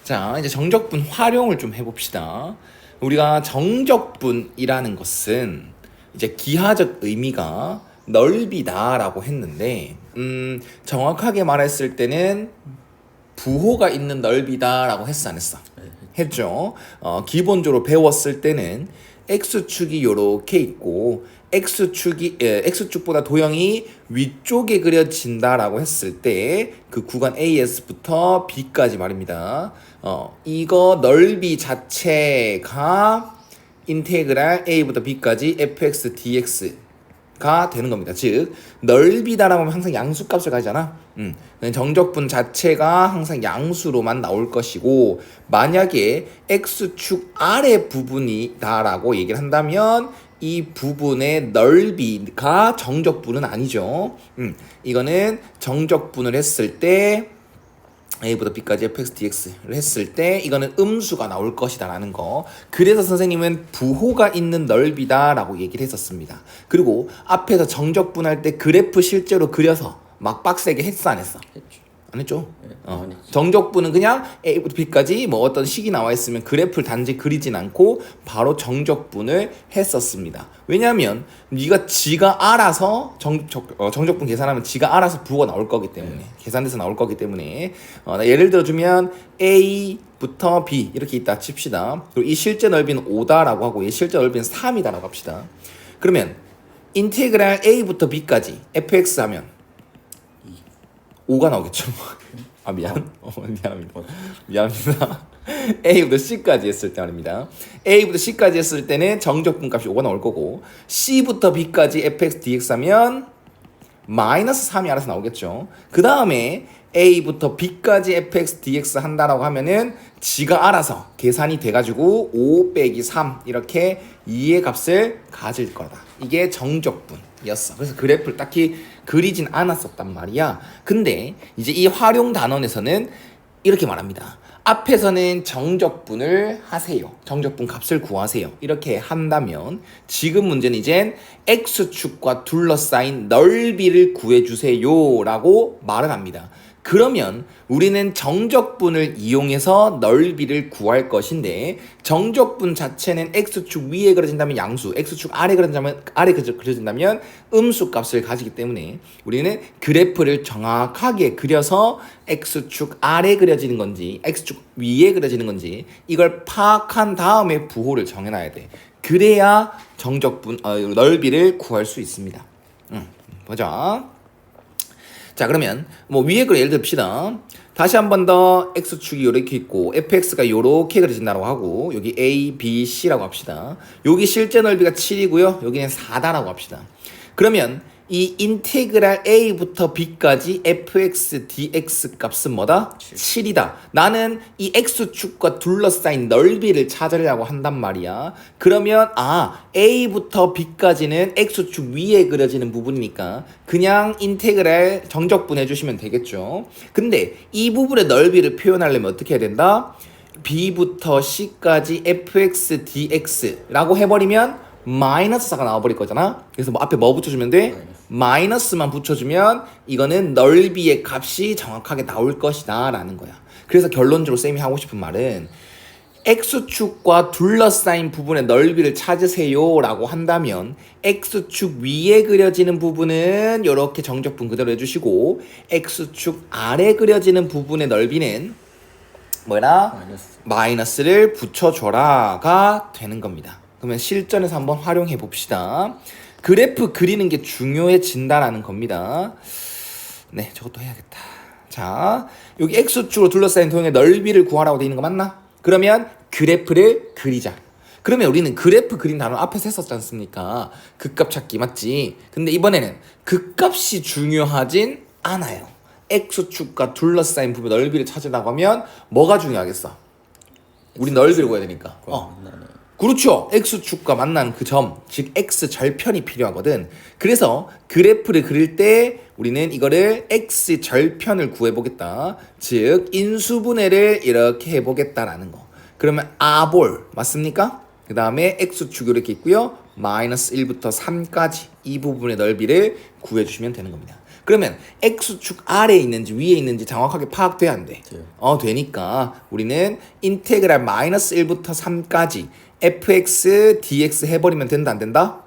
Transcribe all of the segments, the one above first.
자, 이제 정적분 활용을 좀 해봅시다. 우리가 정적분이라는 것은 이제 기하적 의미가 넓이다라고 했는데, 정확하게 말했을 때는 부호가 있는 넓이다라고 했어, 안 했어? 했죠. 기본적으로 배웠을 때는 x축이 요렇게 있고 x축보다 도형이 위쪽에 그려진다라고 했을 때 그 구간 AS부터 B까지 말입니다. 이거 넓이 자체가 인테그랄 A부터 B까지 fx dx가 되는 겁니다. 즉 넓이다라고 하면 항상 양수값을 가지잖아. 정적분 자체가 항상 양수로만 나올 것이고, 만약에 x축 아래 부분이다라고 얘기를 한다면 이 부분의 넓이가 정적분은 아니죠. 이거는 정적분을 했을 때 A부터 B까지 fx dx를 했을 때 이거는 음수가 나올 것이다 라는 거. 그래서 선생님은 부호가 있는 넓이다 라고 얘기를 했었습니다. 그리고 앞에서 정적분할 때 그래프 실제로 그려서 막 빡세게 했어, 안 했어? 했죠. 안 했죠? 안 했죠. 정적분은 그냥 A부터 B까지 뭐 어떤 식이 나와 있으면 그래프를 단지 그리진 않고 바로 정적분을 했었습니다. 왜냐하면 네가 지가 알아서 정적분 계산하면 지가 알아서 부호가 나올 거기 때문에, 계산돼서 나올 거기 때문에 예를 들어주면 A부터 B 이렇게 있다 칩시다. 그리고 이 실제 넓이는 5다라고 하고 이 실제 넓이는 3이다라고 합시다. 그러면 인테그랄 A부터 B까지 fx 하면 5가 나오겠죠. 아, 미안합니다. 미안합니다. A부터 C까지 했을 때 말입니다. A부터 C까지 했을 때는 정적분 값이 5가 나올 거고, C부터 B까지 fx dx 하면 마이너스 3이 알아서 나오겠죠. 그 다음에 A부터 B까지 fx dx 한다라고 하면은 지가 알아서 계산이 돼가지고 5 빼기 3 이렇게 2의 값을 가질 거다. 이게 정적분이었어. 그래서 그래프를 딱히 그리진 않았었단 말이야. 근데 이제 이 활용 단원에서는 이렇게 말합니다. 앞에서는 정적분을 하세요. 정적분 값을 구하세요. 이렇게 한다면 지금 문제는 이젠 x축과 둘러싸인 넓이를 구해주세요 라고 말을 합니다. 그러면 우리는 정적분을 이용해서 넓이를 구할 것인데, 정적분 자체는 x축 위에 그려진다면 양수, x축 아래 그려진다면 음수 값을 가지기 때문에 우리는 그래프를 정확하게 그려서 x축 아래 그려지는 건지 x축 위에 그려지는 건지 이걸 파악한 다음에 부호를 정해놔야 돼. 그래야 정적분 넓이를 구할 수 있습니다. 보자. 자, 그러면 뭐 위에 걸 예를 듭시다. 다시 한 번 더 x축이 이렇게 있고 fx가 이렇게 그려진다고 하고 여기 a, b, c라고 합시다. 여기 실제 넓이가 7이고요. 여기는 4다라고 합시다. 그러면 이 인테그랄 a부터 b까지 fx dx 값은 뭐다? 7이다. 나는 이 x축과 둘러싸인 넓이를 찾으려고 한단 말이야. 그러면 a부터 b까지는 x축 위에 그려지는 부분이니까 그냥 인테그랄 정적분 해주시면 되겠죠. 근데 이 부분의 넓이를 표현하려면 어떻게 해야 된다? b부터 c까지 fx dx라고 해버리면 마이너스 4가 나와버릴 거잖아. 그래서 뭐 앞에 뭐 붙여주면 돼? 마이너스만 붙여주면 이거는 넓이의 값이 정확하게 나올 것이다 라는 거야. 그래서 결론적으로 쌤이 하고 싶은 말은 x축과 둘러싸인 부분의 넓이를 찾으세요 라고 한다면 x축 위에 그려지는 부분은 이렇게 정적분 그대로 해주시고 x축 아래 그려지는 부분의 넓이는 뭐라? 마이너스를 붙여줘라가 되는 겁니다. 그러면 실전에서 한번 활용해 봅시다. 그래프 그리는 게 중요해진다라는 겁니다. 네, 저것도 해야겠다. 자, 여기 x축으로 둘러싸인 도형의 넓이를 구하라고 되어 있는 거 맞나? 그러면 그래프를 그리자. 그러면 우리는 그래프 그린 단어 앞에서 했었지 않습니까? 극값 찾기 맞지? 근데 이번에는 극값이 중요하진 않아요. x축과 둘러싸인 부분 넓이를 찾으라고 하면 뭐가 중요하겠어? 우리 넓이를 구해야 되니까. 그렇죠. x축과 만나는 그 점, 즉 x절편이 필요하거든. 그래서 그래프를 그릴 때 우리는 이거를 x절편을 구해보겠다. 즉 인수분해를 이렇게 해보겠다라는 거. 그러면 아볼 맞습니까? 그 다음에 x축이 이렇게 있고요. 마이너스 1부터 3까지 이 부분의 넓이를 구해주시면 되는 겁니다. 그러면 x축 아래에 있는지 위에 있는지 정확하게 파악돼야 안 돼? 돼요. 되니까 우리는 인테그랄 마이너스 1부터 3까지 fx dx 해버리면 된다 안 된다?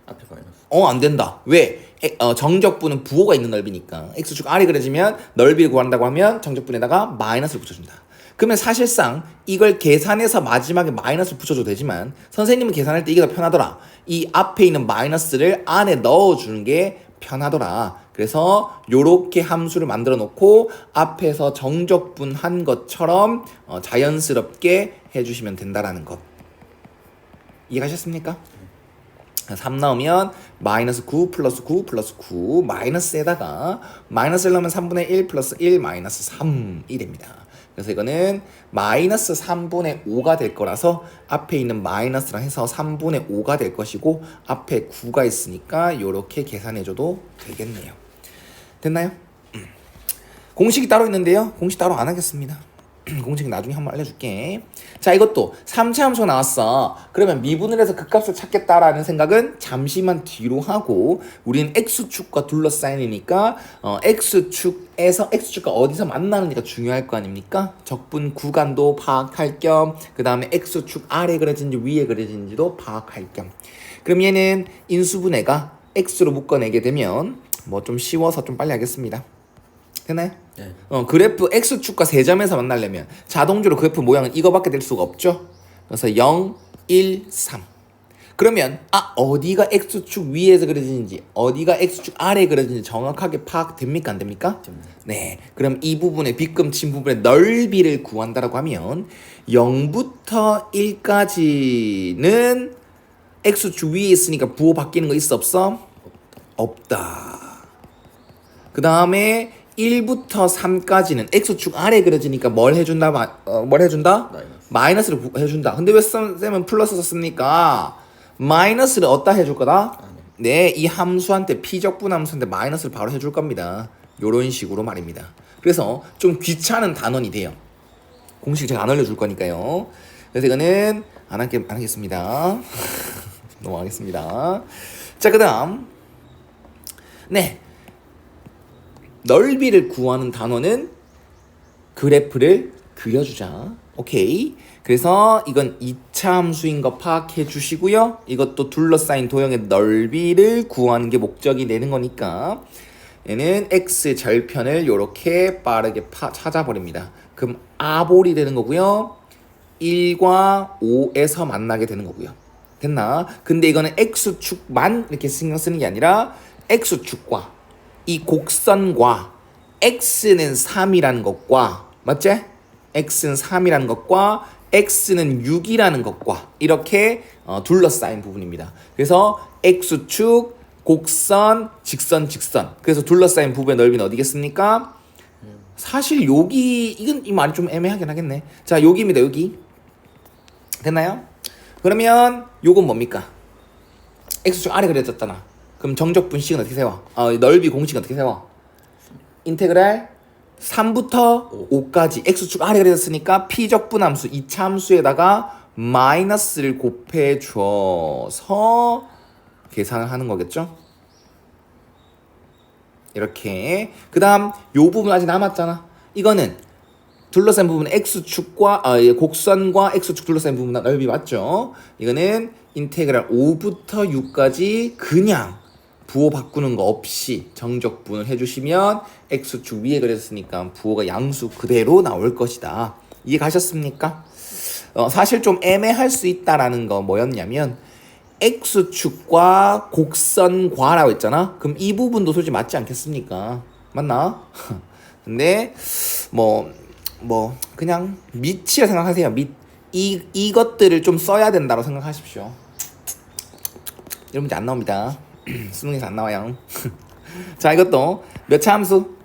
앞에 마이너스. 안 된다. 왜? 정적분은 부호가 있는 넓이니까 x축 아래 그려지면 넓이를 구한다고 하면 정적분에다가 마이너스를 붙여준다. 그러면 사실상 이걸 계산해서 마지막에 마이너스를 붙여줘도 되지만 선생님은 계산할 때 이게 더 편하더라. 이 앞에 있는 마이너스를 안에 넣어주는 게 편하더라. 그래서 요렇게 함수를 만들어 놓고 앞에서 정적분 한 것처럼 자연스럽게 해주시면 된다라는 것. 이해가셨습니까? 3 나오면 마이너스 9 플러스 9 플러스 9 마이너스에다가 마이너스를 넣으면 3분의 1 플러스 1 마이너스 3 1입니다. 그래서 이거는 마이너스 3분의 5가 될 거라서 앞에 있는 마이너스랑 해서 3분의 5가 될 것이고 앞에 9가 있으니까 이렇게 계산해줘도 되겠네요. 됐나요? 공식이 따로 있는데요. 공식 따로 안 하겠습니다. 공식 나중에 한번 알려줄게. 자, 이것도 3차 함수 나왔어. 그러면 미분을 해서 그 값을 찾겠다라는 생각은 잠시만 뒤로 하고 우리는 x축과 둘러싸이니까 x축에서 x축과 어디서 만나는지가 중요할 거 아닙니까? 적분 구간도 파악할 겸 그 다음에 x축 아래 그려진지 위에 그려진지도 파악할 겸. 그럼 얘는 인수분해가 x로 묶어내게 되면 뭐 좀 쉬워서 좀 빨리 하겠습니다. 되나요? 네. 그래프 x축과 세점에서 만나려면 자동적으로 그래프 모양은 이거밖에 될 수가 없죠. 그래서 0, 1, 3. 그러면 어디가 x축 위에서 그려지는지 어디가 x축 아래에 그려지는지 정확하게 파악됩니까? 안 됩니까? 됩니다. 네. 그럼 이 부분의 빗금친 부분의 넓이를 구한다라고 하면 0부터 1까지는 x축 위에 있으니까 부호 바뀌는 거 있어 없어? 없다. 그 다음에 1부터 3까지는 x축 아래 그려지니까 뭘 해준다? 뭘 해준다? 마이너스를 해준다. 근데 왜 쌤은 플러스 썼습니까? 마이너스를 어디다 해줄 거다? 네, 이 함수한테 피적분 함수한테 마이너스를 바로 해줄 겁니다. 요런 식으로 말입니다. 그래서 좀 귀찮은 단원이 돼요. 공식 제가 안 알려줄 거니까요. 그래서 이거는 안 하겠습니다. 넘어가겠습니다. 자, 그 다음 네, 넓이를 구하는 단어는 그래프를 그려주자. 오케이. 그래서 이건 2차 함수인 거 파악해 주시고요. 이것도 둘러싸인 도형의 넓이를 구하는 게 목적이 되는 거니까 얘는 x 절편을 이렇게 빠르게 찾아버립니다. 그럼 아볼이 되는 거고요. 1과 5에서 만나게 되는 거고요. 됐나? 근데 이거는 x축만 이렇게 신경 쓰는 게 아니라 x축과 이 곡선과 x는 3이라는 것과 맞지? x는 3이라는 것과 x는 6이라는 것과 이렇게 둘러싸인 부분입니다. 그래서 x축, 곡선, 직선, 직선. 그래서 둘러싸인 부분의 넓이는 어디겠습니까? 사실 여기 이건 이 말이 좀 애매하긴 하겠네. 자, 여기입니다. 여기. 됐나요? 그러면 요건 뭡니까? x축 아래 그려졌잖아. 그럼 정적분식은 어떻게 세워? 넓이 공식은 어떻게 세워? 인테그랄 3부터 5까지 x축 아래 그려졌으니까 p적분 함수 2차 함수에다가 마이너스를 곱해줘서 계산을 하는 거겠죠? 이렇게. 그 다음 요 부분 아직 남았잖아. 이거는 둘러싼 부분은 x축과 곡선과 x축 둘러싼 부분 넓이 맞죠? 이거는 인테그랄 5부터 6까지 그냥 부호 바꾸는 거 없이 정적분을 해주시면 x축 위에 그렸으니까 부호가 양수 그대로 나올 것이다. 이해 가셨습니까? 사실 좀 애매할 수 있다라는 거 뭐였냐면 x축과 곡선과라고 했잖아. 그럼 이 부분도 솔직히 맞지 않겠습니까? 맞나? 근데 뭐 그냥 밑이라 생각하세요. 밑. 이것들을 좀 써야 된다고 생각하십시오. 이런 문제 안 나옵니다. 수능에서 안 나와요. 자, 이것도 몇 차 함수?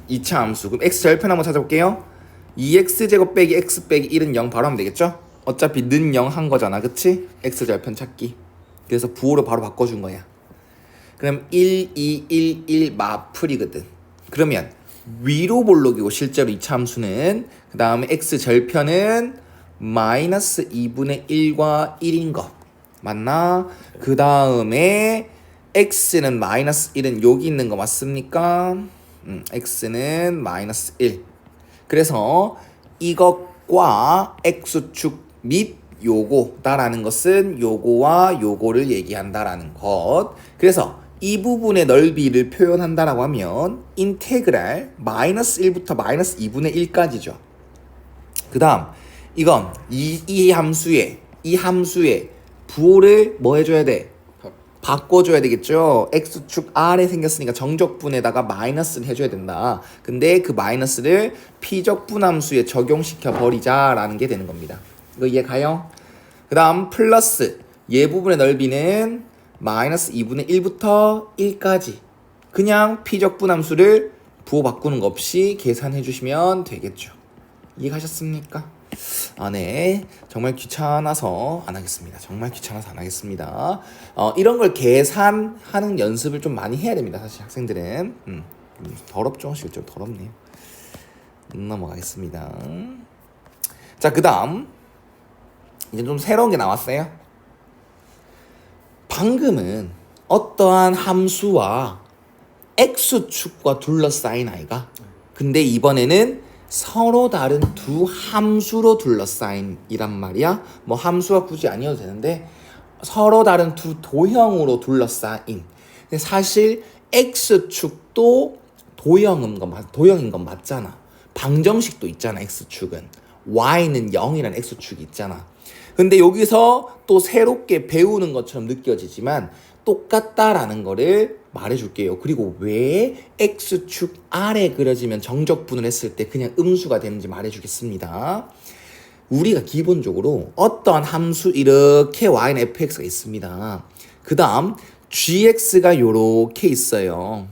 2차 함수. 그럼 x 절편 한번 찾아볼게요. 2x제곱 빼기 x 빼기 1은 0 바로 하면 되겠죠? 어차피 는 0 한 거잖아. 그치? x 절편 찾기. 그래서 부호로 바로 바꿔준 거야. 그럼 1, 2, 1, 1 마풀이거든. 그러면 위로 볼록이고 실제로 2차 함수는 그 다음에 x 절편은 마이너스 2분의 1과 1인 것 맞나? 그 다음에 x는 마이너스 1은 여기 있는 거 맞습니까? x는 마이너스 1. 그래서 이것과 x축 및 요거다라는 것은 요거와 요거를 얘기한다라는 것. 그래서 이 부분의 넓이를 표현한다라고 하면 인테그랄 마이너스 1부터 마이너스 2분의 1까지죠. 그 다음 이건 이 함수의 부호를 뭐 해줘야 돼? 바꿔줘야 되겠죠. x축 아래 생겼으니까 정적분에다가 마이너스를 해줘야 된다. 근데 그 마이너스를 p적분 함수에 적용시켜 버리자라는 게 되는 겁니다. 이거 이해 가요? 그 다음 플러스 얘 부분의 넓이는 마이너스 2분의 1부터 1까지 그냥 p적분 함수를 부호 바꾸는 거 없이 계산해 주시면 되겠죠. 이해 가셨습니까? 네. 정말 귀찮아서 안 하겠습니다. 정말 귀찮아서 안 하겠습니다. 이런 걸 계산하는 연습을 좀 많이 해야 됩니다. 사실 학생들은. 더럽죠? 실제로 더럽네요. 넘어가겠습니다. 자, 그 다음 이제 좀 새로운 게 나왔어요. 방금은 어떠한 함수와 x축과 둘러싸인 아이가 근데 이번에는 서로 다른 두 함수로 둘러싸인 이란 말이야. 뭐 함수가 굳이 아니어도 되는데 서로 다른 두 도형으로 둘러싸인. 근데 사실 x축도 도형인 건 맞잖아. 방정식도 있잖아. x축은 y는 0이라는 x축이 있잖아. 근데 여기서 또 새롭게 배우는 것처럼 느껴지지만 똑같다라는 거를 말해줄게요. 그리고 왜 x축 아래 그려지면 정적분을 했을 때 그냥 음수가 되는지 말해주겠습니다. 우리가 기본적으로 어떠한 함수 이렇게 y는 fx가 있습니다. 그 다음 gx가 요렇게 있어요.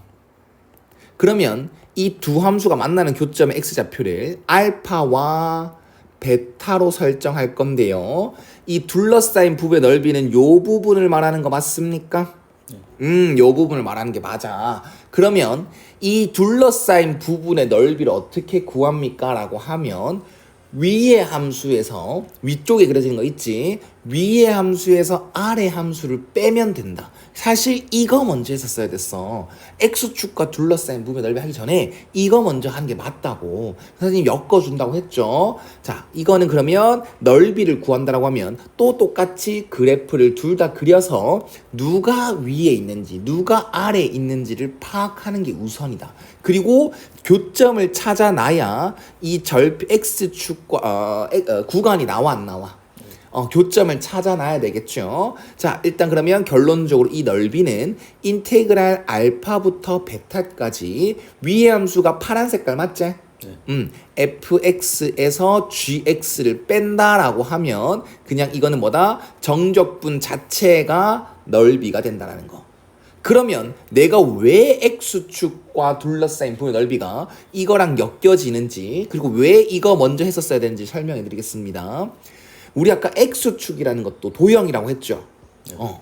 그러면 이 두 함수가 만나는 교점의 x좌표를 알파와 베타로 설정할 건데요. 이 둘러싸인 부분의 넓이는 요 부분을 말하는 거 맞습니까? 요 부분을 말하는 게 맞아. 그러면 이 둘러싸인 부분의 넓이를 어떻게 구합니까? 라고 하면 위의 함수에서 위쪽에 그려지는 거 있지? 위의 함수에서 아래 함수를 빼면 된다. 사실 이거 먼저 했었어야 됐어. x축과 둘러싸인 부분의 넓이 하기 전에 이거 먼저 하는 게 맞다고 선생님이 엮어준다고 했죠. 자, 이거는 그러면 넓이를 구한다라고 하면 또 똑같이 그래프를 둘 다 그려서 누가 위에 있는지 누가 아래에 있는지를 파악하는 게 우선이다. 그리고 교점을 찾아놔야 이 x축과 구간이 나와 안 나와? 교점을 찾아놔야 되겠죠. 자, 일단 그러면 결론적으로 이 넓이는 인테그랄 알파부터 베타까지 위의 함수가 파란 색깔 맞지? fx에서 gx를 뺀다라고 하면 그냥 이거는 뭐다? 정적분 자체가 넓이가 된다라는 거. 그러면 내가 왜 x축과 둘러싸인 부분의 넓이가 이거랑 엮여지는지 그리고 왜 이거 먼저 했었어야 되는지 설명해 드리겠습니다. 우리 아까 x축이라는 것도 도형이라고 했죠.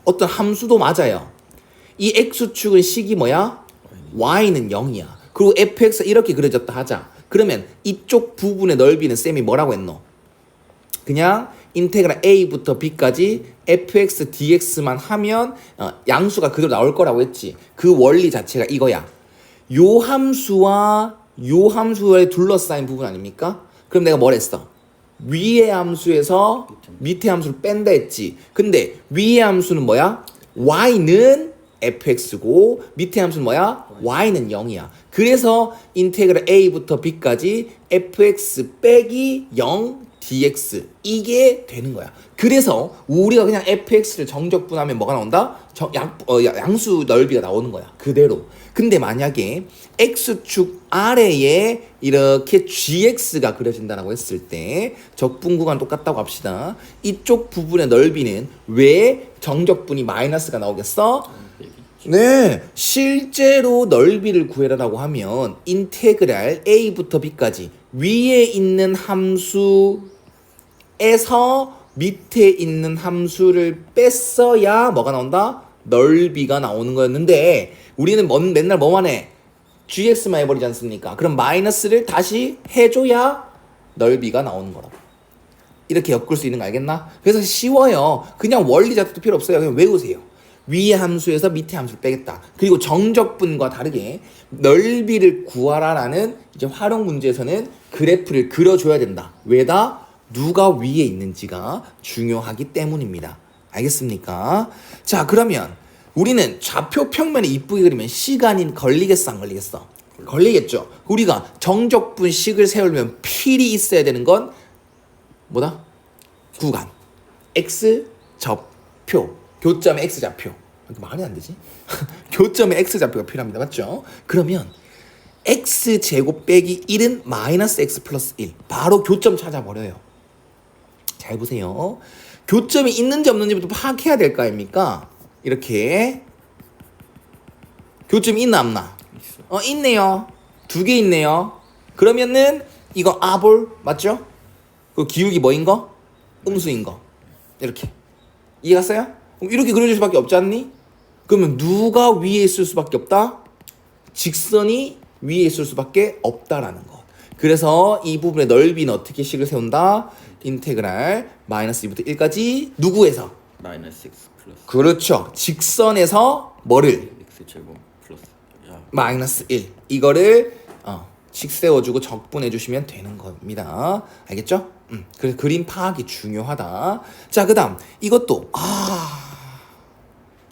어떤 함수도 맞아요. 이 x축은 식이 뭐야? y는 0이야. 그리고 fx가 이렇게 그려졌다 하자. 그러면 이쪽 부분의 넓이는 쌤이 뭐라고 했노? 그냥 인테그랄 a부터 b까지 fx dx만 하면 양수가 그대로 나올 거라고 했지. 그 원리 자체가 이거야. 요 함수와 요 함수에 둘러싸인 부분 아닙니까? 그럼 내가 뭘 했어? 위의 함수에서 밑의 함수를 뺀다 했지. 근데 위의 함수는 뭐야? y는 fx고 밑의 함수는 뭐야? y는 0이야. 그래서 인테그랄 a부터 b까지 fx 빼기 0 dx 이게 되는 거야. 그래서 우리가 그냥 fx를 정적분하면 뭐가 나온다? 양수 넓이가 나오는 거야. 그대로. 근데 만약에 x축 아래에 이렇게 gx가 그려진다고 했을 때 적분 구간 똑같다고 합시다. 이쪽 부분의 넓이는 왜 정적분이 마이너스가 나오겠어? 네, 실제로 넓이를 구해라라고 하면 인테그랄 a부터 b까지 위에 있는 함수에서 밑에 있는 함수를 뺐어야 뭐가 나온다? 넓이가 나오는 거였는데 우리는 맨날 뭐만 해? gx만 해버리지 않습니까? 그럼 마이너스를 다시 해줘야 넓이가 나오는 거라고. 이렇게 엮을 수 있는 거 알겠나? 그래서 쉬워요. 그냥 원리 자체도 필요 없어요. 그냥 외우세요. 위의 함수에서 밑의 함수를 빼겠다. 그리고 정적분과 다르게 넓이를 구하라라는 이제 활용 문제에서는 그래프를 그려줘야 된다. 왜다? 누가 위에 있는지가 중요하기 때문입니다. 알겠습니까? 자, 그러면 우리는 좌표 평면을 이쁘게 그리면 시간이 걸리겠어, 안 걸리겠어? 걸리겠죠. 우리가 정적분식을 세우려면 필히 있어야 되는 건 뭐다? 구간, x 좌표, 교점의 x 좌표. 말이 안 되지? 교점의 x 좌표가 필요합니다. 맞죠? 그러면 x 제곱 빼기 1은 마이너스 x 플러스 1. 바로 교점 찾아버려요. 잘 보세요. 교점이 있는지 없는지부터 파악해야 될 거 아닙니까? 이렇게 교점이 있나 없나? 있네요. 2개 있네요. 그러면은 이거 아볼 맞죠? 그 기울기 뭐인 거? 음수인 거. 이렇게. 이해 갔어요? 이렇게 그려질 수밖에 없지 않니? 그러면 누가 위에 있을 수밖에 없다? 직선이 위에 있을 수밖에 없다라는 것. 그래서 이 부분의 넓이는 어떻게 식을 세운다? 인테그랄 마이너스 2부터 1까지 누구에서? 마이너스 x 플러스 그렇죠. 직선에서 뭐를? x 제곱 플러스 마이너스 1. 이거를 식 세워주고 적분해 주시면 되는 겁니다. 알겠죠? 그래서 그림 파악이 중요하다. 자, 그 다음 이것도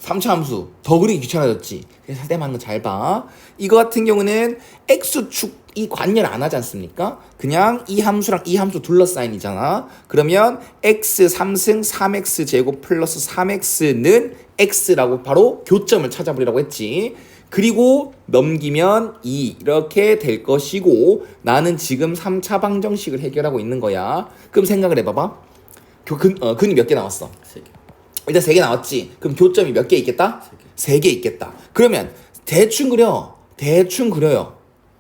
3차 함수 더 그리기 귀찮아졌지. 그래서 때 맞는 거 잘 봐. 이거 같은 경우는 x축이 관여를 안 하지 않습니까? 그냥 이 함수랑 이 함수 둘러싸인이잖아. 그러면 x 3승 3x 제곱 플러스 3x는 x라고 바로 교점을 찾아보리라고 했지. 그리고 넘기면 2 이렇게 될 것이고 나는 지금 3차 방정식을 해결하고 있는 거야. 그럼 생각을 해봐봐. 근이 몇 개 나왔어? 3개. 일단 3개 나왔지. 그럼 교점이 몇 개 있겠다? 3개 있겠다. 그러면 대충 그려요.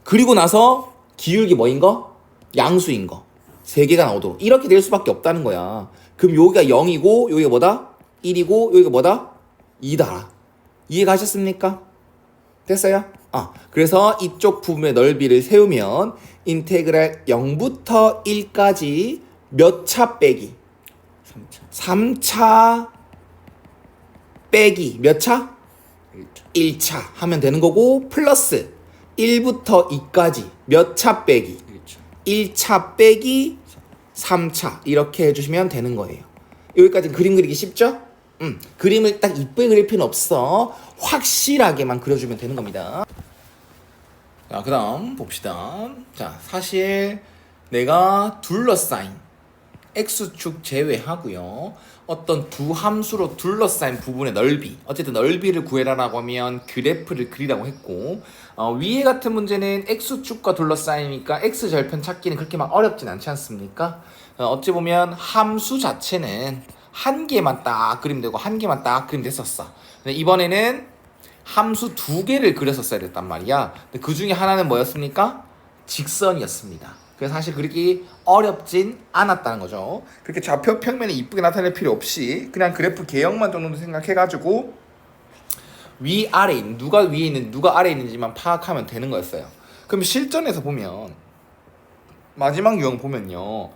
그리고 나서 기울기 뭐인 거? 양수인 거. 3개가 나오도록. 이렇게 될 수밖에 없다는 거야. 그럼 여기가 0이고 여기가 뭐다? 1이고 여기가 뭐다? 2다. 이해 가셨습니까? 됐어요? 그래서 이쪽 부분의 넓이를 세우면 인테그랄 0부터 1까지 몇 차 빼기? 3차 3차 빼기 몇 차? 1차 1차 하면 되는 거고 플러스 1부터 2까지 몇 차 빼기? 1차 1차 빼기 3차 이렇게 해주시면 되는 거예요. 여기까지는 그림 그리기 쉽죠? 그림을 딱 이쁘게 그릴 필요는 없어. 확실하게만 그려주면 되는 겁니다. 자, 그 다음 봅시다. 자, 사실 내가 둘러싸인 x축 제외하고요. 어떤 두 함수로 둘러싸인 부분의 넓이, 어쨌든 넓이를 구해라라고 하면 그래프를 그리라고 했고, 위에 같은 문제는 x축과 둘러싸이니까 x절편 찾기는 그렇게 막 어렵진 않지 않습니까? 어찌 보면 함수 자체는 한 개만 딱 그리면 되고 한 개만 딱 그리면 됐었어. 근데 이번에는 함수 2개를 그렸었어야 됐단 말이야. 근데 그 중에 하나는 뭐였습니까? 직선이었습니다. 그래서 사실 그리기 어렵진 않았다는 거죠. 그렇게 좌표 평면이 이쁘게 나타낼 필요 없이 그냥 그래프 개형만 정도 생각해가지고 위아래 있는 누가 위에 있는 누가 아래에 있는지만 파악하면 되는 거였어요. 그럼 실전에서 보면 마지막 유형 보면요.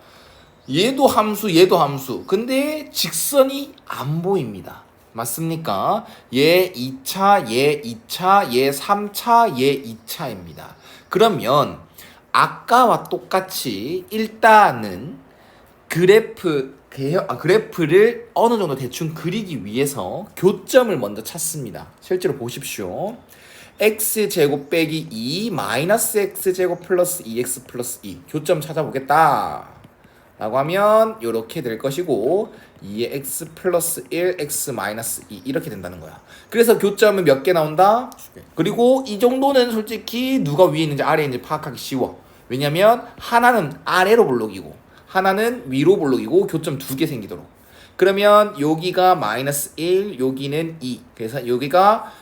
얘도 함수 근데 직선이 안 보입니다. 맞습니까? 얘 2차, 얘 2차, 얘 3차, 얘 2차입니다. 그러면 아까와 똑같이 일단은 그래프를 어느 정도 대충 그리기 위해서 교점을 먼저 찾습니다. 실제로 보십시오. x제곱 빼기 2 마이너스 x제곱 플러스 2x 플러스 2 교점 찾아보겠다 라고 하면 이렇게 될 것이고 2의 x 플러스 1 x 마이너스 2 이렇게 된다는 거야. 그래서 교점은 몇 개 나온다? 그리고 이 정도는 솔직히 누가 위에 있는지 아래에 있는지 파악하기 쉬워. 왜냐면 하나는 아래로 볼록이고 하나는 위로 볼록이고 교점 2개 생기도록. 그러면 여기가 마이너스 1 여기는 2 그래서 여기가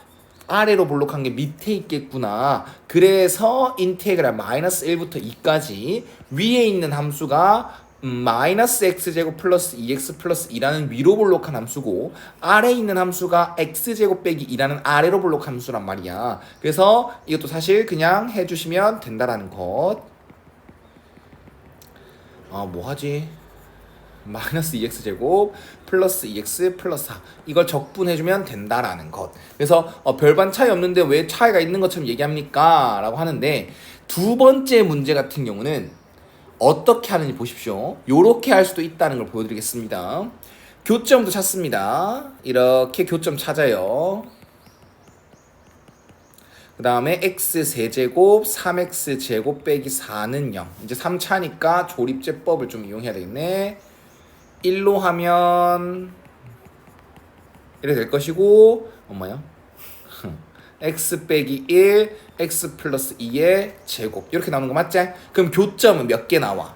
아래로 볼록한 게 밑에 있겠구나. 그래서 인테그랄 마이너스 1부터 2까지 위에 있는 함수가 마이너스 x제곱 플러스 2x 플러스 2라는 위로 볼록한 함수고 아래에 있는 함수가 x제곱 빼기 2라는 아래로 볼록한 함수란 말이야. 그래서 이것도 사실 그냥 해주시면 된다라는 것. 뭐하지? 마이너스 2x제곱 플러스 2x 플러스 4 이걸 적분해주면 된다라는 것. 그래서 별반 차이 없는데 왜 차이가 있는 것처럼 얘기합니까? 라고 하는데 두 번째 문제 같은 경우는 어떻게 하는지 보십시오. 요렇게 할 수도 있다는 걸 보여드리겠습니다. 교점도 찾습니다. 이렇게 교점 찾아요. 그 다음에 x 세제곱 3x제곱 빼기 4는 0. 이제 3차니까 조립제법을 좀 이용해야 되겠네. 1로 하면 이렇게 될 것이고 엄마야 x 빼기 1 x 플러스 2의 제곱 이렇게 나오는 거 맞지? 그럼 교점은 몇 개 나와?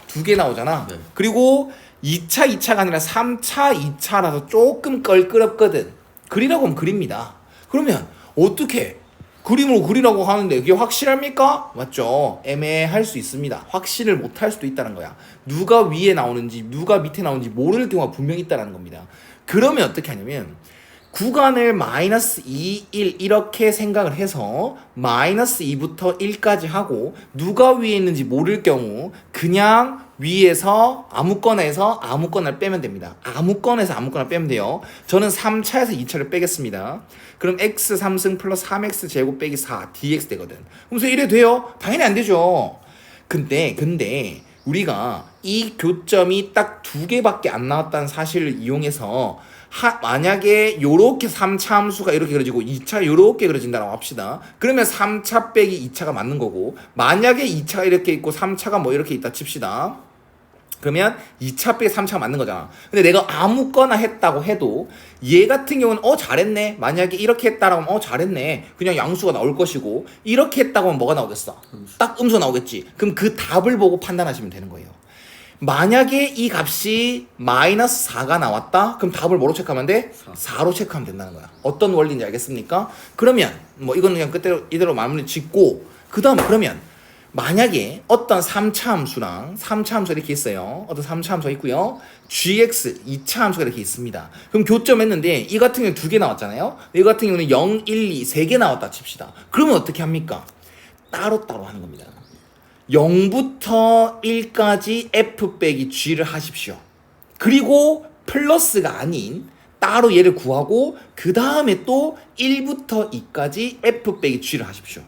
2개 나오잖아. 네. 그리고 2차가 아니라 3차 2차라서 조금 껄끄럽거든. 그리라고 하면 그립니다. 그러면 어떻게 그림으로 그리라고 하는데 그게 확실합니까? 맞죠? 애매할 수 있습니다. 확신을 못할 수도 있다는 거야. 누가 위에 나오는지 누가 밑에 나오는지 모를 경우가 분명히 있다는 겁니다. 그러면 어떻게 하냐면 구간을 마이너스 2, 1 이렇게 생각을 해서 마이너스 2부터 1까지 하고 누가 위에 있는지 모를 경우 그냥 위에서 아무거나에서 아무거나를 빼면 됩니다. 아무거나에서 아무거나 빼면 돼요. 저는 3차에서 2차를 빼겠습니다. 그럼 x 3승 플러스 3x 제곱 빼기 4 dx 되거든. 그래서 이래 돼요? 당연히 안 되죠. 근데 우리가 이 교점이 딱 2개밖에 안 나왔다는 사실을 이용해서 만약에 요렇게 3차 함수가 이렇게 그려지고 2차 요렇게 그려진다고 합시다. 그러면 3차 빼기 2차가 맞는 거고 만약에 2차가 이렇게 있고 3차가 뭐 이렇게 있다 칩시다. 그러면 2차 빼기 3차가 맞는 거잖아. 근데 내가 아무거나 했다고 해도 얘 같은 경우는 잘했네. 만약에 이렇게 했다라고 하면 잘했네. 그냥 양수가 나올 것이고 이렇게 했다고 하면 뭐가 나오겠어? 딱 음수가 나오겠지. 그럼 그 답을 보고 판단하시면 되는 거예요. 만약에 이 값이 마이너스 4가 나왔다? 그럼 답을 뭐로 체크하면 돼? 4로 체크하면 된다는 거야. 어떤 원리인지 알겠습니까? 그러면 뭐 이거는 그냥 그대로 이대로 마무리 짓고 그 다음 그러면 만약에 어떤 3차 함수랑 3차 함수가 이렇게 있어요. 어떤 3차 함수가 있고요. gx 2차 함수가 이렇게 있습니다. 그럼 교점했는데 이 같은 경우는 2개 나왔잖아요. 이 같은 경우는 0, 1, 2 3개 나왔다 칩시다. 그러면 어떻게 합니까? 따로따로 하는 겁니다. 0부터 1까지 f 빼기 g를 하십시오. 그리고 플러스가 아닌 따로 얘를 구하고 그 다음에 또 1부터 2까지 f 빼기 g를 하십시오.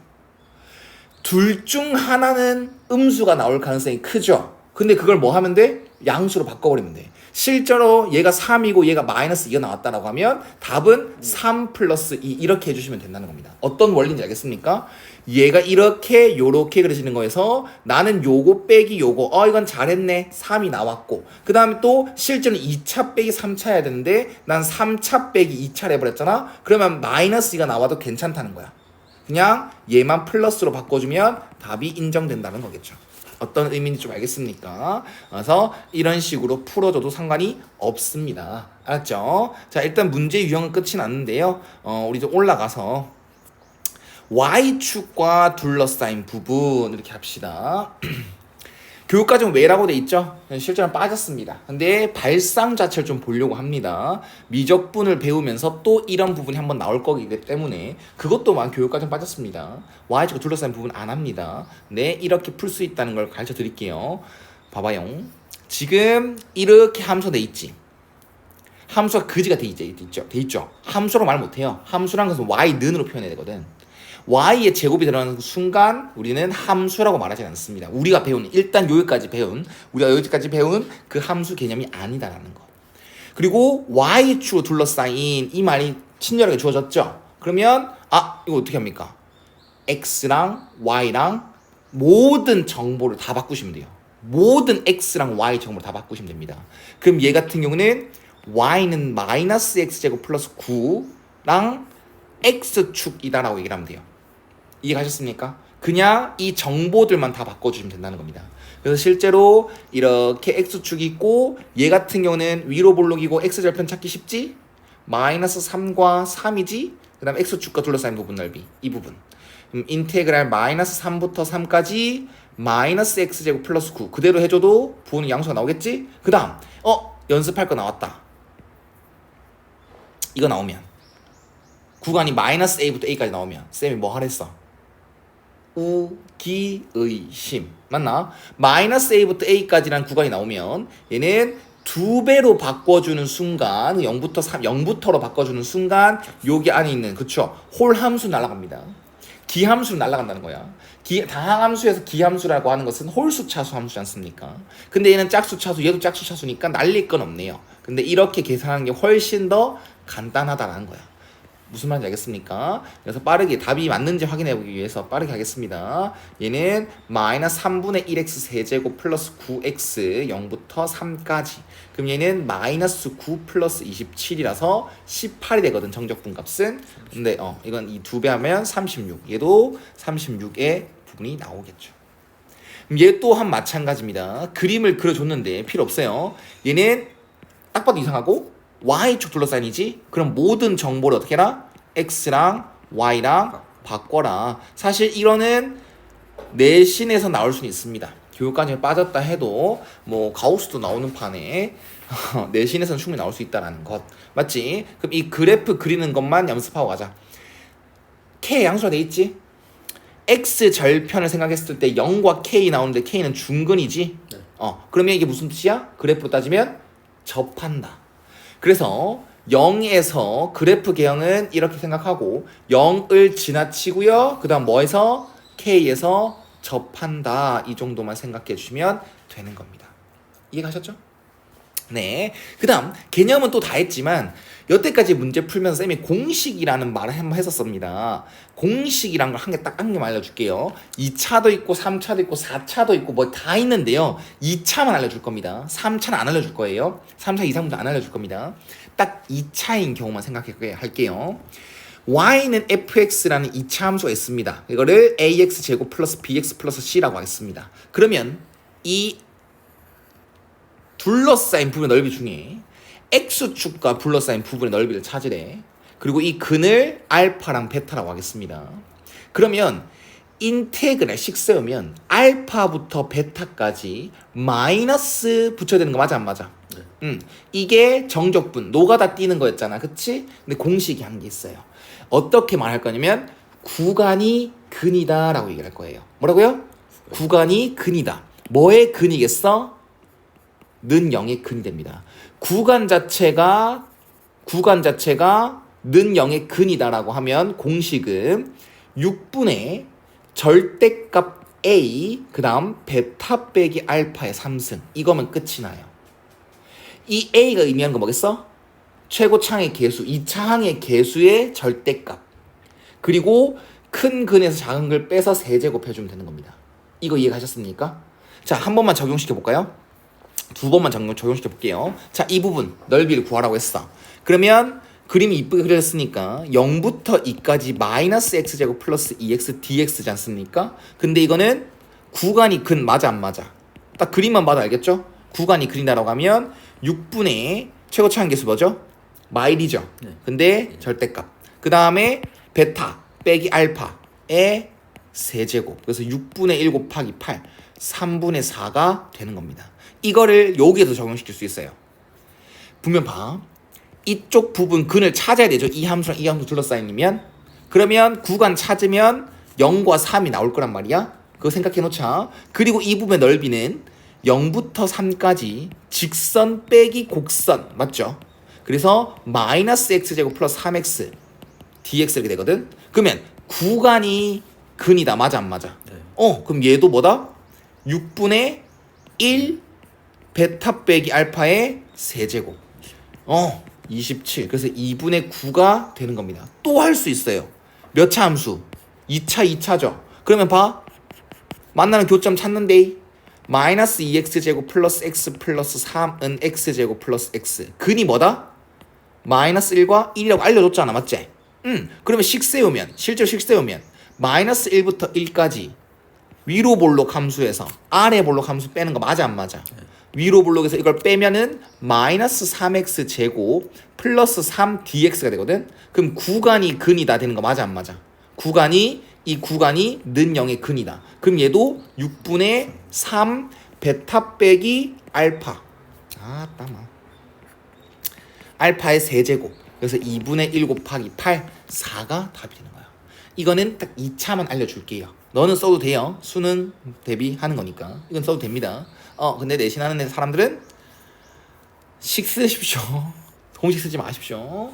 둘 중 하나는 음수가 나올 가능성이 크죠. 근데 그걸 뭐 하면 돼? 양수로 바꿔버리면 돼. 실제로 얘가 3이고 얘가 마이너스 2가 나왔다라고 하면 답은 3 플러스 2 이렇게 해주시면 된다는 겁니다. 어떤 원리인지 알겠습니까? 얘가 이렇게 요렇게 그려지는 거에서 나는 요거 빼기 요거 이건 잘했네 3이 나왔고 그 다음에 또 실제로는 2차 빼기 3차 해야 되는데 난 3차 빼기 2차를 해버렸잖아. 그러면 마이너스 2가 나와도 괜찮다는 거야. 그냥 얘만 플러스로 바꿔주면 답이 인정된다는 거겠죠. 어떤 의미인지 좀 알겠습니까? 그래서 이런 식으로 풀어줘도 상관이 없습니다. 알았죠? 자, 일단 문제 유형은 끝이 났는데요. 우리 좀 올라가서 Y축과 둘러싸인 부분 이렇게 합시다. 교육과정 왜라고 돼 있죠? 실제로 빠졌습니다. 근데 발상 자체를 좀 보려고 합니다. 미적분을 배우면서 또 이런 부분이 한번 나올 거기 때문에 그것도만 교육과정 빠졌습니다. Y축과 둘러싸인 부분 안 합니다. 네, 이렇게 풀 수 있다는 걸 가르쳐 드릴게요. 봐봐요. 지금 이렇게 함수가 돼 있지. 함수가 그지가 돼 있죠. 함수로 말 못해요. 함수란 것은 Y는으로 표현해야 되거든. y의 제곱이 들어가는 순간 우리는 함수라고 말하지 않습니다. 우리가 배운 우리가 여기까지 배운 그 함수 개념이 아니다라는 거. 그리고 y축으로 둘러싸인 이 말이 친절하게 주어졌죠. 그러면 이거 어떻게 합니까? x랑 y랑 모든 정보를 다 바꾸시면 돼요. 모든 x랑 y 정보를 다 바꾸시면 됩니다. 그럼 얘 같은 경우는 y는 마이너스 x제곱 플러스 9랑 x축이다라고 얘기를 하면 돼요. 이해가셨습니까? 그냥 이 정보들만 다 바꿔주시면 된다는 겁니다. 그래서 실제로 이렇게 x축이 있고 얘 같은 경우는 위로 볼록이고 x절편 찾기 쉽지? 마이너스 3과 3이지? 그 다음 x축과 둘러싸인 부분 넓이 이 부분 인테그랄 마이너스 3부터 3까지 마이너스 x제곱 플러스 9 그대로 해줘도 부호는 양수가 나오겠지? 그 다음 연습할 거 나왔다. 이거 나오면 구간이 마이너스 a부터 a까지 나오면 쌤이 뭐 하랬어? 우기의심. 맞나? 마이너스 a부터 a까지라는 구간이 나오면 얘는 2배로 바꿔주는 순간 0부터 3, 0부터로 바꿔주는 순간 여기 안에 있는 그쵸? 홀 함수 날아갑니다. 기함수로 날아간다는 거야. 다항함수에서 기함수라고 하는 것은 홀수차수 함수지 않습니까? 근데 얘는 짝수차수, 얘도 짝수차수니까 날릴 건 없네요. 근데 이렇게 계산하는 게 훨씬 더 간단하다라는 거야. 무슨 말인지 알겠습니까? 그래서 빠르게 답이 맞는지 확인해 보기 위해서 빠르게 하겠습니다. 얘는 마이너스 3분의 1x 세제곱 플러스 9x 0부터 3까지. 그럼 얘는 마이너스 9 플러스 27이라서 18이 되거든, 정적분 값은. 근데 이건 이 2배 하면 36. 얘도 36의 부분이 나오겠죠. 얘 또한 마찬가지입니다. 그림을 그려줬는데 필요 없어요. 얘는 딱 봐도 이상하고 y축 둘러싸인이지? 그럼 모든 정보를 어떻게 해라? x랑 y랑 바꿔라. 사실 이거는 내신에서 나올 수는 있습니다. 교육과정에 빠졌다 해도 뭐 가우스도 나오는 판에 내신에서는 충분히 나올 수 있다는 것. 맞지? 그럼 이 그래프 그리는 것만 연습하고 가자. k 양수가 돼 있지? x 절편을 생각했을 때 0과 k 나오는데 k는 중근이지? 네. 그러면 이게 무슨 뜻이야? 그래프 따지면 접한다. 그래서 0에서 그래프 개형은 이렇게 생각하고 0을 지나치고요. 그 다음 뭐에서? K에서 접한다. 이 정도만 생각해 주시면 되는 겁니다. 이해가셨죠? 네. 그 다음 개념은 또 다 했지만 여태까지 문제 풀면서 쌤이 공식이라는 말을 한번 했었습니다. 공식이란 걸 한 개만 알려줄게요. 2차도 있고 3차도 있고 4차도 있고 뭐 다 있는데요. 2차만 알려줄 겁니다. 3차는 안 알려줄 거예요. 3차 이상도 안 알려줄 겁니다. 딱 2차인 경우만 생각해 할게요. y는 fx라는 2차 함수가 있습니다. 이거를 ax 제곱 플러스 bx 플러스 c라고 하겠습니다. 그러면 이 둘러싸인 부분의 넓이 중에 x축과 둘러싸인 부분의 넓이를 찾으래. 그리고 이 근을 알파랑 베타라고 하겠습니다. 그러면 인테그랄 식 세우면 알파부터 베타까지 마이너스 붙여야 되는 거 맞아 안 맞아? 네. 이게 정적분 노가다 띄는 거였잖아, 그치? 근데 공식이 한 게 있어요. 어떻게 말할 거냐면 구간이 근이다 라고 얘기할 거예요. 뭐라고요? 구간이 근이다. 뭐의 근이겠어? 는 0의 근이 됩니다. 구간 자체가 는 0의 근이다라고 하면 공식은 6분의 절대값 a 그 다음 베타 빼기 알파의 3승 이거면 끝이 나요. 이 a가 의미하는 거 뭐겠어? 최고차항의 개수, 2차항의 개수의 절대값. 그리고 큰 근에서 작은 걸 빼서 세제곱 해주면 되는 겁니다. 이거 이해가셨습니까? 자, 한 번만 적용시켜 볼까요? 두 번만 적용시켜 볼게요. 자, 이 부분 넓이를 구하라고 했어. 그러면 그림이 이쁘게 그려졌으니까 0부터 2까지 마이너스 x제곱 플러스 2x dx지 않습니까? 근데 이거는 구간이 근 맞아 안 맞아? 딱 그림만 봐도 알겠죠? 구간이 근이다라고 하면 6분의 최고차항 개수 뭐죠? 마일이죠. 네. 근데 절대값. 그 다음에 베타 빼기 알파의 세제곱. 그래서 6분의 1 곱하기 8 3분의 4가 되는 겁니다. 이거를 여기에서 적용시킬 수 있어요. 보면 봐. 이쪽 부분 근을 찾아야 되죠. 이 함수랑 이 함수 둘러싸이면. 그러면 구간 찾으면 0과 3이 나올 거란 말이야. 그거 생각해 놓자. 그리고 이 부분의 넓이는 0부터 3까지 직선 빼기 곡선. 맞죠? 그래서 마이너스 x제곱 플러스 3x dx 이렇게 되거든. 그러면 구간이 근이다. 맞아 안 맞아? 네. 그럼 얘도 뭐다? 6분의 1 베타 빼기 알파의 세제곱. 27. 그래서 2분의 9가 되는 겁니다. 또 할 수 있어요. 몇 차 함수? 2차죠. 그러면 봐. 만나는 교점 찾는데 마이너스 2x제곱 플러스 x 플러스 3은 x제곱 플러스 x. 근이 뭐다? 마이너스 1과 1이라고 알려줬잖아. 맞지? 그러면 실제로 식 세우면 마이너스 1부터 1까지 위로 볼록 함수에서 아래 볼록 함수 빼는 거 맞아 안 맞아? 위로 볼록에서 이걸 빼면은 마이너스 3x 제곱 플러스 3dx가 되거든. 그럼 구간이 근이다 되는 거 맞아 안 맞아? 이 구간이 는 0의 근이다. 그럼 얘도 6분의 3 베타 빼기 알파. 따마. 알파의 세제곱. 그래서 2분의 1 곱하기 8 4가 답이 되는 거야. 이거는 딱 2차만 알려줄게요. 너는 써도 돼요. 수는 대비하는 거니까 이건 써도 됩니다. 근데 내신하는 사람들은 식 쓰십시오. 공식 쓰지 마십시오.